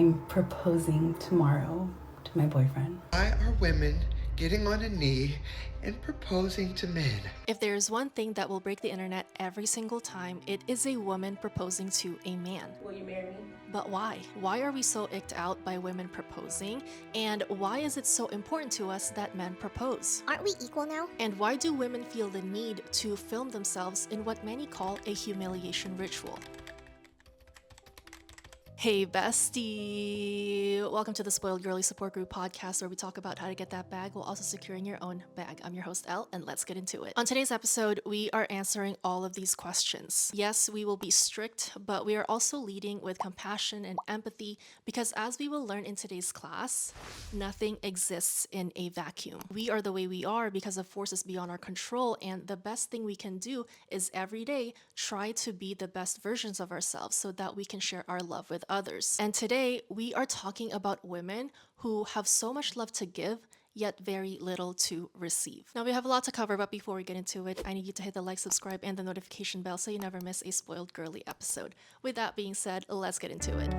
I'm proposing tomorrow to my boyfriend. Why are women getting on a knee and proposing to men? If there's one thing that will break the internet every single time, it is a woman proposing to a man. Will you marry me? But why? Why are we so icked out by women proposing? And why is it so important to us that men propose? Aren't we equal now? And why do women feel the need to film themselves in what many call a humiliation ritual? Hey bestie! Welcome to the Spoiled Girly Support Group podcast where we talk about how to get that bag while also securing your own bag. I'm your host Elle, and let's get into it. On today's episode, we are answering all of these questions. Yes, we will be strict, but we are also leading with compassion and empathy because as we will learn in today's class, nothing exists in a vacuum. We are the way we are because of forces beyond our control, and the best thing we can do is every day try to be the best versions of ourselves so that we can share our love with others. And today we are talking about women who have so much love to give yet very little to receive. Now we have a lot to cover, but before we get into it, I need you to hit the like, subscribe, and the notification bell so you never miss a Spoiled Girly episode. With that being said, let's get into it.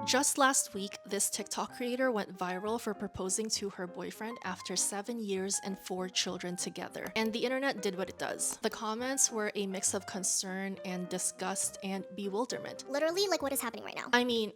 Just last week, this TikTok creator went viral for proposing to her boyfriend after 7 years and 4 children together. And the internet did what it does. The comments were a mix of concern and disgust and bewilderment. Literally, like what is happening right now? I mean,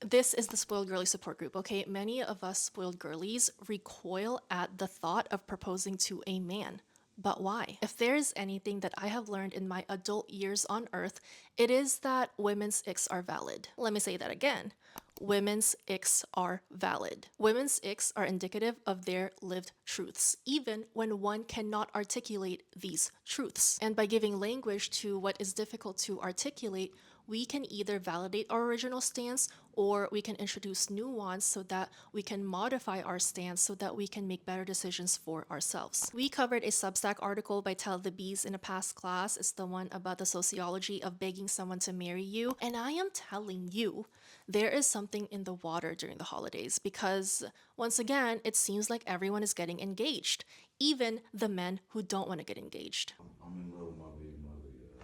this is the Spoiled Girly Support Group, okay? Many of us spoiled girlies recoil at the thought of proposing to a man. But why? If there is anything that I have learned in my adult years on earth, it is that women's icks are valid. Let me say that again. Women's icks are valid. Women's icks are indicative of their lived truths, even when one cannot articulate these truths. And by giving language to what is difficult to articulate, we can either validate our original stance or we can introduce nuance so that we can modify our stance so that we can make better decisions for ourselves. We covered a Substack article by Tell the Bees in a past class. It's the one about the sociology of begging someone to marry you. And I am telling you, there is something in the water during the holidays because, once again, it seems like everyone is getting engaged, even the men who don't want to get engaged. I'm in love with my baby mother, yeah.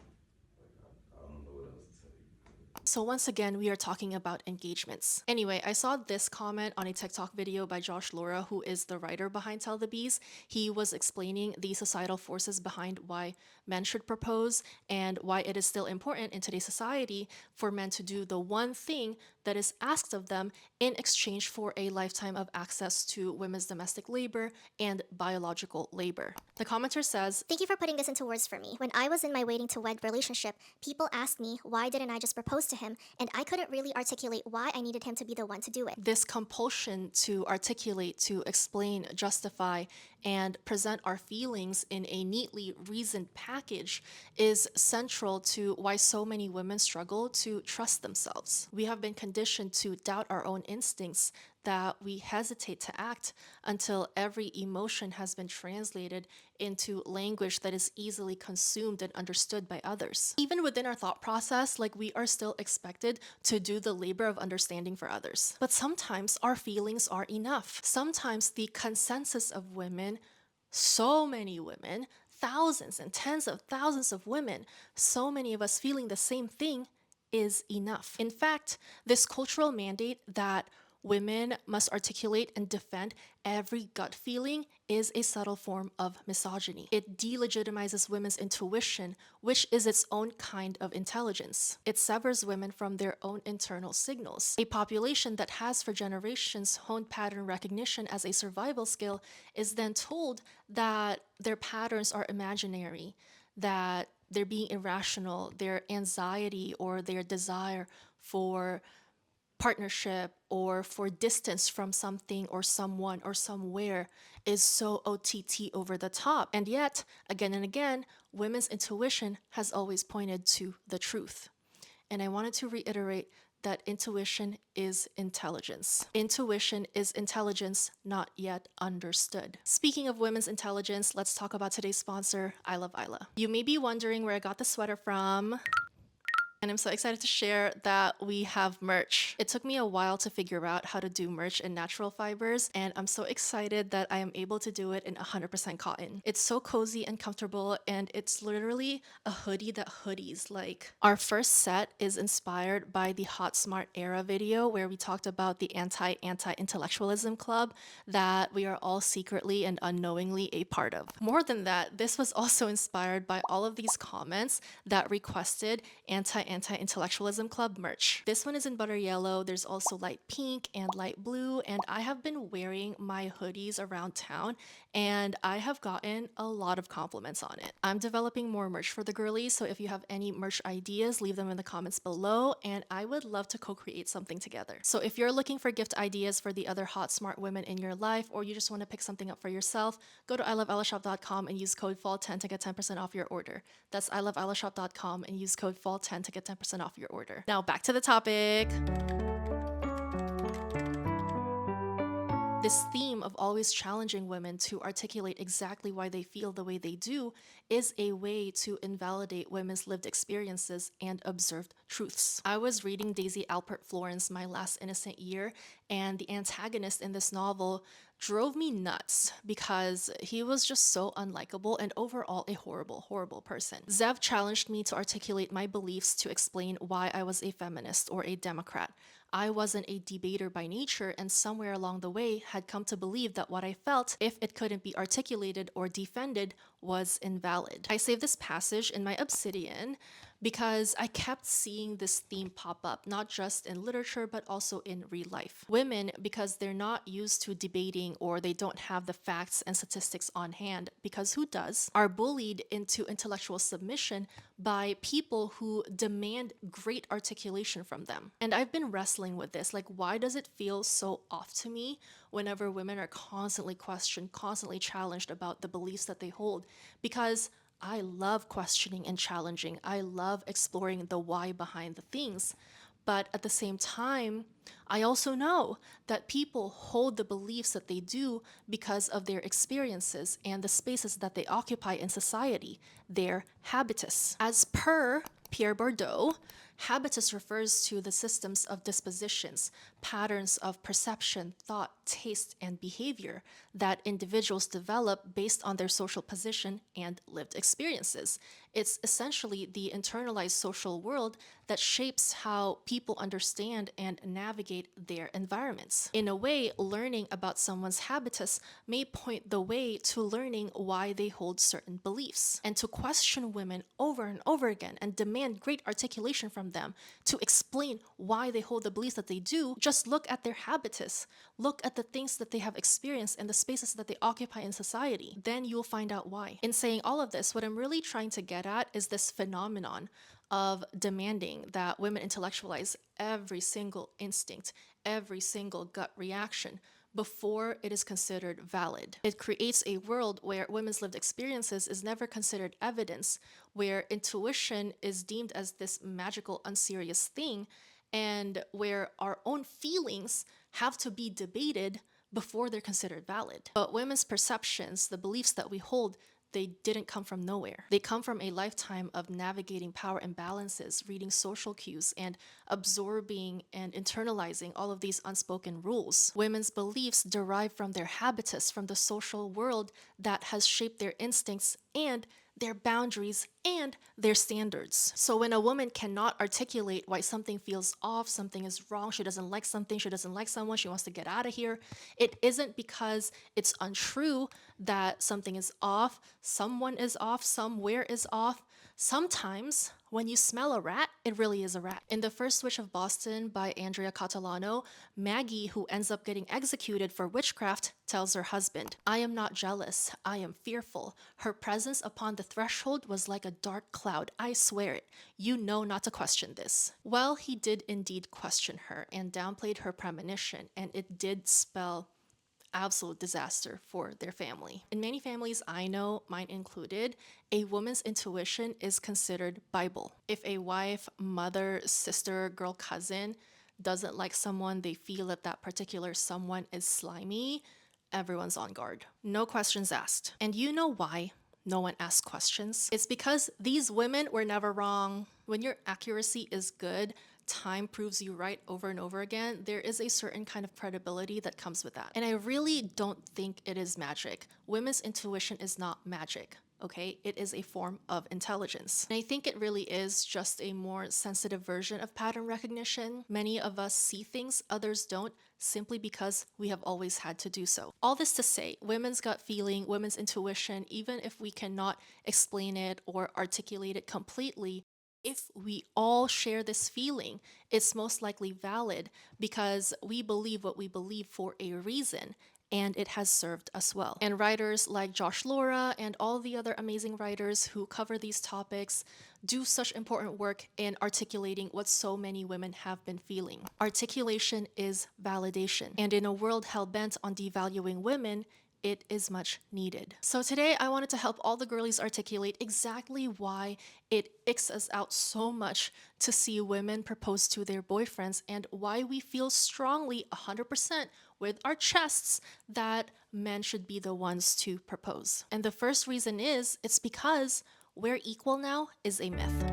I don't know what else to tell you. So once again, we are talking about engagements. Anyway, I saw this comment on a TikTok video by Josh Laura, who is the writer behind Tell the Bees. He was explaining the societal forces behind why men should propose and why it is still important in today's society for men to do the one thing that is asked of them in exchange for a lifetime of access to women's domestic labor and biological labor. The commenter says, Thank you for putting this into words for me. When I was in my waiting to wed relationship, people asked me why didn't I just propose to him, and I couldn't really articulate why I needed him to be the one to do it. This compulsion to articulate, to explain, justify, and present our feelings in a neatly reasoned package is central to why so many women struggle to trust themselves. We have been conditioned to doubt our own instincts, that we hesitate to act until every emotion has been translated into language that is easily consumed and understood by others. Even within our thought process, like we are still expected to do the labor of understanding for others. But sometimes our feelings are enough. Sometimes the consensus of women, so many women, thousands and tens of thousands of women, so many of us feeling the same thing is enough. In fact, this cultural mandate that women must articulate and defend every gut feeling is a subtle form of misogyny. It delegitimizes women's intuition, which is its own kind of intelligence. It severs women from their own internal signals. A population that has for generations honed pattern recognition as a survival skill is then told that their patterns are imaginary, that they're being irrational, their anxiety or their desire for partnership or for distance from something or someone or somewhere is so OTT over the top. And yet, again and again, women's intuition has always pointed to the truth. And I wanted to reiterate that intuition is intelligence. Intuition is intelligence not yet understood. Speaking of women's intelligence, let's talk about today's sponsor, I Love Isla. You may be wondering where I got the sweater from. And I'm so excited to share that we have merch. It took me a while to figure out how to do merch in natural fibers, and I'm so excited that I am able to do it in 100% cotton. It's so cozy and comfortable, and it's literally a hoodie that hoodies like. Our first set is inspired by the Hot Smart Era video where we talked about the anti-intellectualism club that we are all secretly and unknowingly a part of. More than that, this was also inspired by all of these comments that requested anti-intellectualism club merch. This one is in butter yellow. There's also light pink and light blue, and I have been wearing my hoodies around town and I have gotten a lot of compliments on it. I'm developing more merch for the girlies, so if you have any merch ideas, leave them in the comments below and I would love to co-create something together. So if you're looking for gift ideas for the other hot smart women in your life, or you just want to pick something up for yourself, go to iloveellashop.com and use code FALL10 to get 10% off your order. That's iloveellashop.com and use code FALL10 to get 10% off your order. Now back to the topic. This theme of always challenging women to articulate exactly why they feel the way they do is a way to invalidate women's lived experiences and observed truths. I was reading Daisy Alpert Floren's My Last Innocent Year, and the antagonist in this novel drove me nuts because he was just so unlikable and overall a horrible, horrible person. Zev challenged me to articulate my beliefs to explain why I was a feminist or a Democrat. I wasn't a debater by nature, and somewhere along the way had come to believe that what I felt, if it couldn't be articulated or defended, was invalid. I saved this passage in my Obsidian because I kept seeing this theme pop up, not just in literature, but also in real life. Women, because they're not used to debating or they don't have the facts and statistics on hand, because who does, are bullied into intellectual submission by people who demand great articulation from them. And I've been wrestling with this, like, why does it feel so off to me whenever women are constantly questioned, constantly challenged about the beliefs that they hold? Because I love questioning and challenging. I love exploring the why behind the things. But at the same time, I also know that people hold the beliefs that they do because of their experiences and the spaces that they occupy in society, their habitus. As per Pierre Bourdieu, habitus refers to the systems of dispositions, patterns of perception, thought, taste, and behavior that individuals develop based on their social position and lived experiences. It's essentially the internalized social world that shapes how people understand and navigate their environments. In a way, learning about someone's habitus may point the way to learning why they hold certain beliefs. And to question women over and over again and demand great articulation from them to explain why they hold the beliefs that they do, just look at their habitus. Look at the things that they have experienced and the spaces that they occupy in society. Then you'll find out why. In saying all of this, what I'm really trying to get at is this phenomenon of demanding that women intellectualize every single instinct, every single gut reaction before it is considered valid. It creates a world where women's lived experiences is never considered evidence, where intuition is deemed as this magical, unserious thing, and where our own feelings have to be debated before they're considered valid. But women's perceptions, the beliefs that we hold, they didn't come from nowhere. They come from a lifetime of navigating power imbalances, reading social cues, and absorbing and internalizing all of these unspoken rules. Women's beliefs derive from their habitus, from the social world that has shaped their instincts and their boundaries and their standards. So when a woman cannot articulate why something feels off, something is wrong, she doesn't like something, she doesn't like someone, she wants to get out of here, it isn't because it's untrue that something is off, someone is off, somewhere is off. Sometimes when you smell a rat, it really is a rat. In The First Witch of Boston by Andrea Catalano, Maggie, who ends up getting executed for witchcraft, tells her husband, "I am not jealous, I am fearful. Her presence upon the threshold was like a dark cloud, I swear it. You know not to question this." Well, he did indeed question her and downplayed her premonition, and it did spell absolute disaster for their family. In many families I know, mine included, a woman's intuition is considered Bible. If a wife, mother, sister, girl, cousin doesn't like someone, they feel that that particular someone is slimy, everyone's on guard. No questions asked. And you know why no one asks questions? It's because these women were never wrong. When your accuracy is good, time proves you right over and over again, there is a certain kind of credibility that comes with that. And I really don't think it is magic. Women's intuition is not magic. Okay, it is a form of intelligence. And I think it really is just a more sensitive version of pattern recognition. Many of us see things others don't simply because we have always had to do so. All this to say, women's gut feeling, women's intuition, even if we cannot explain it or articulate it completely, if we all share this feeling, it's most likely valid because we believe what we believe for a reason, and it has served us well. And writers like Josh Laura and all the other amazing writers who cover these topics do such important work in articulating what so many women have been feeling. Articulation is validation, and in a world hell-bent on devaluing women, it is much needed. So today I wanted to help all the girlies articulate exactly why it icks us out so much to see women propose to their boyfriends and why we feel strongly 100% with our chests that men should be the ones to propose. And the first reason is it's because we're equal now is a myth.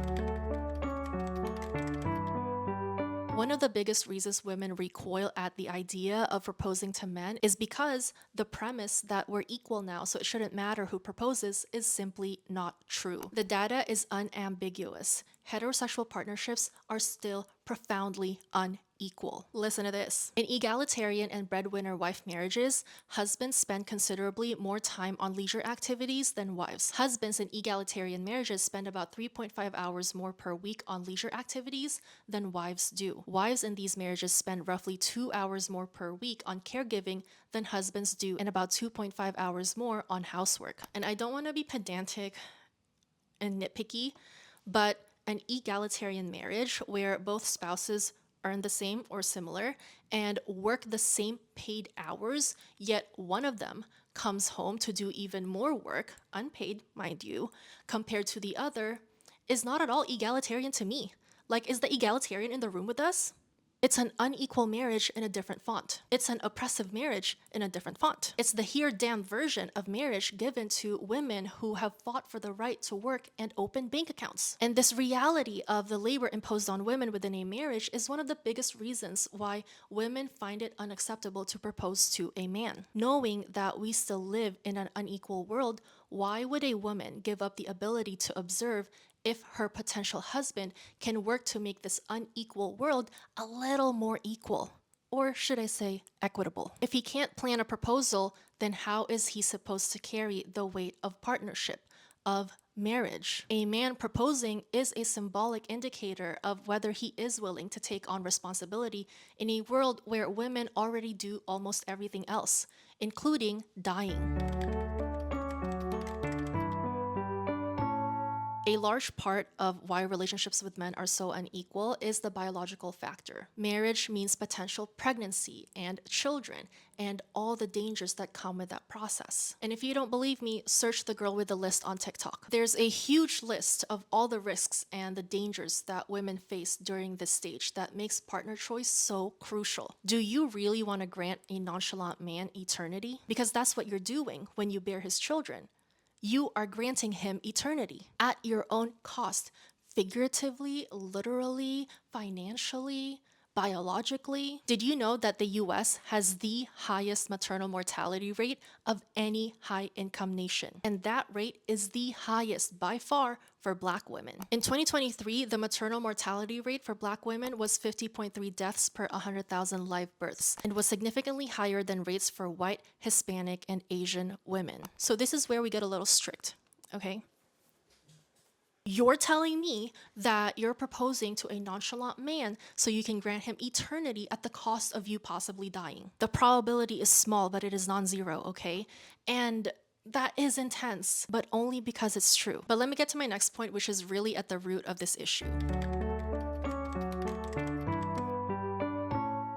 One of the biggest reasons women recoil at the idea of proposing to men is because the premise that we're equal now, so it shouldn't matter who proposes, is simply not true. The data is unambiguous. Heterosexual partnerships are still profoundly unequal. Listen to this. In egalitarian and breadwinner wife marriages, husbands spend considerably more time on leisure activities than wives. Husbands in egalitarian marriages spend about 3.5 hours more per week on leisure activities than wives do. Wives in these marriages spend roughly 2 hours more per week on caregiving than husbands do, and about 2.5 hours more on housework. And I don't want to be pedantic and nitpicky, but an egalitarian marriage where both spouses earn the same or similar and work the same paid hours, yet one of them comes home to do even more work, unpaid, mind you, compared to the other, is not at all egalitarian to me. Like, is the egalitarian in the room with us? It's an unequal marriage in a different font. It's an oppressive marriage in a different font. It's the here damn version of marriage given to women who have fought for the right to work and open bank accounts. And this reality of the labor imposed on women within a marriage is one of the biggest reasons why women find it unacceptable to propose to a man. Knowing that we still live in an unequal world, why would a woman give up the ability to observe if her potential husband can work to make this unequal world a little more equal? Or should I say equitable? If he can't plan a proposal, then how is he supposed to carry the weight of partnership, of marriage? A man proposing is a symbolic indicator of whether he is willing to take on responsibility in a world where women already do almost everything else, including dying. A large part of why relationships with men are so unequal is the biological factor. Marriage means potential pregnancy and children and all the dangers that come with that process. And if you don't believe me, search the girl with the list on TikTok. There's a huge list of all the risks and the dangers that women face during this stage that makes partner choice so crucial. Do you really want to grant a nonchalant man eternity? Because that's what you're doing when you bear his children. You are granting him eternity at your own cost, figuratively, literally, financially, biologically. Did you know that the US has the highest maternal mortality rate of any high-income nation? And that rate is the highest by far for Black women. In 2023, the maternal mortality rate for Black women was 50.3 deaths per 100,000 live births and was significantly higher than rates for white, Hispanic, and Asian women. So this is where we get a little strict, okay? You're telling me that you're proposing to a nonchalant man so you can grant him eternity at the cost of you possibly dying. The probability is small, but it is non-zero, okay? And that is intense, but only because it's true. But let me get to my next point, which is really at the root of this issue.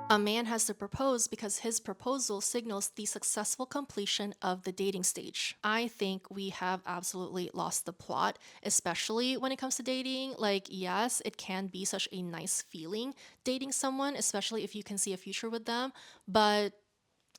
A man has to propose because his proposal signals the successful completion of the dating stage. I think we have absolutely lost the plot, especially when it comes to dating. Like, yes, it can be such a nice feeling dating someone, especially if you can see a future with them, but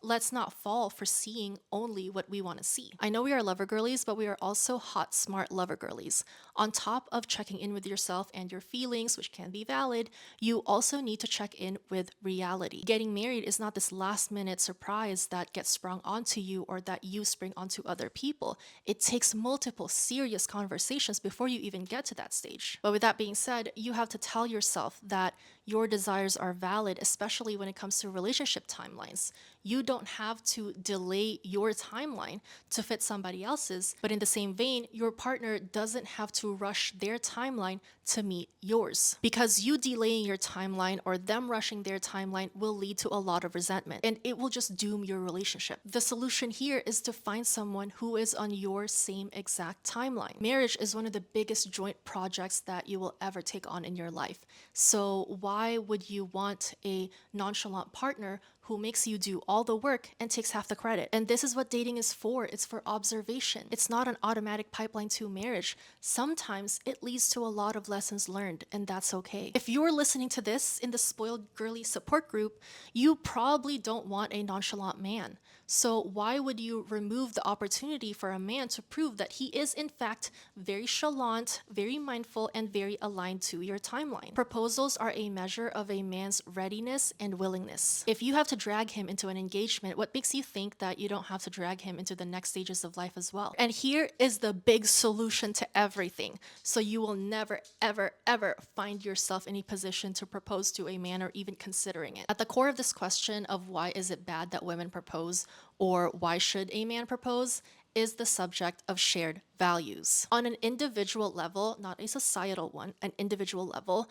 let's not fall for seeing only what we want to see. I know we are lover girlies, but we are also hot, smart lover girlies. On top of checking in with yourself and your feelings, which can be valid, you also need to check in with reality. Getting married is not this last minute surprise that gets sprung onto you or that you spring onto other people. It takes multiple serious conversations before you even get to that stage. But with that being said, you have to tell yourself that your desires are valid, especially when it comes to relationship timelines. You don't have to delay your timeline to fit somebody else's, but in the same vein, your partner doesn't have to rush their timeline to meet yours. Because you delaying your timeline or them rushing their timeline will lead to a lot of resentment, and it will just doom your relationship. The solution here is to find someone who is on your same exact timeline. Marriage is one of the biggest joint projects that you will ever take on in your life. So why would you want a nonchalant partner who makes you do all the work and takes half the credit? And this is what dating is for. It's for observation. It's not an automatic pipeline to marriage. Sometimes it leads to a lot of lessons learned, and that's okay. If you're listening to this in the Spoiled Girly support group, you probably don't want a nonchalant man. So why would you remove the opportunity for a man to prove that he is in fact very chalant, very mindful, and very aligned to your timeline? Proposals are a measure of a man's readiness and willingness. If you have to drag him into an engagement, what makes you think that you don't have to drag him into the next stages of life as well? And here is the big solution to everything. So you will never, ever, ever find yourself in a position to propose to a man or even considering it. At the core of this question of why is it bad that women propose, or why should a man propose, is the subject of shared values. On an individual level, not a societal one, an individual level,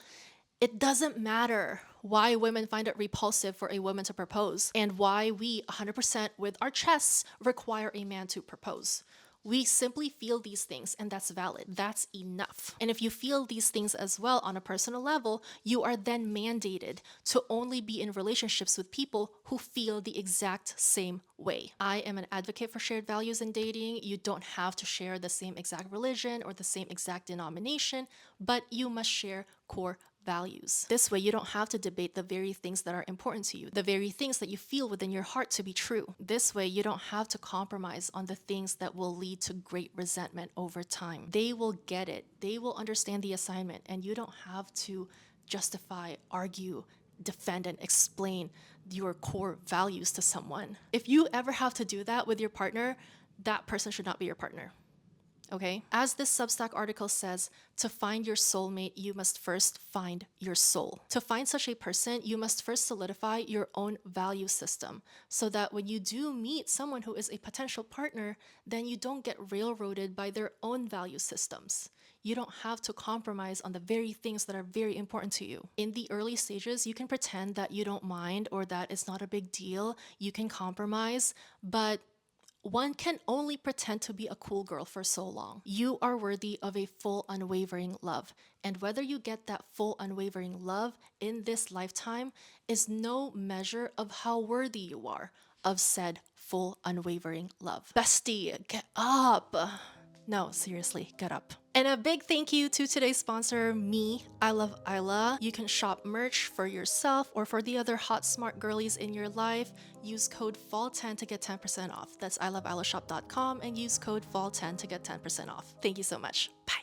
it doesn't matter why women find it repulsive for a woman to propose and why we 100% with our chests require a man to propose. We simply feel these things, and that's valid. That's enough. And if you feel these things as well on a personal level, you are then mandated to only be in relationships with people who feel the exact same way. I am an advocate for shared values in dating. You don't have to share the same exact religion or the same exact denomination, but you must share core values. This way, you don't have to debate the very things that are important to you, the very things that you feel within your heart to be true. This way, you don't have to compromise on the things that will lead to great resentment over time. They will get it. They will understand the assignment, and you don't have to justify, argue, defend, and explain your core values to someone. If you ever have to do that with your partner, that person should not be your partner. Okay? As this Substack article says, to find your soulmate, you must first find your soul. To find such a person, you must first solidify your own value system so that when you do meet someone who is a potential partner, then you don't get railroaded by their own value systems. You don't have to compromise on the very things that are very important to you. In the early stages, you can pretend that you don't mind or that it's not a big deal. You can compromise, but one can only pretend to be a cool girl for so long. You are worthy of a full, unwavering love. And whether you get that full, unwavering love in this lifetime is no measure of how worthy you are of said full, unwavering love. Bestie, get up. No, seriously, get up. And a big thank you to today's sponsor, me. I love Isla. You can shop merch for yourself or for the other hot, smart girlies in your life. Use code FALL10 to get 10% off. That's iloveilashop.com and use code FALL10 to get 10% off. Thank you so much. Bye.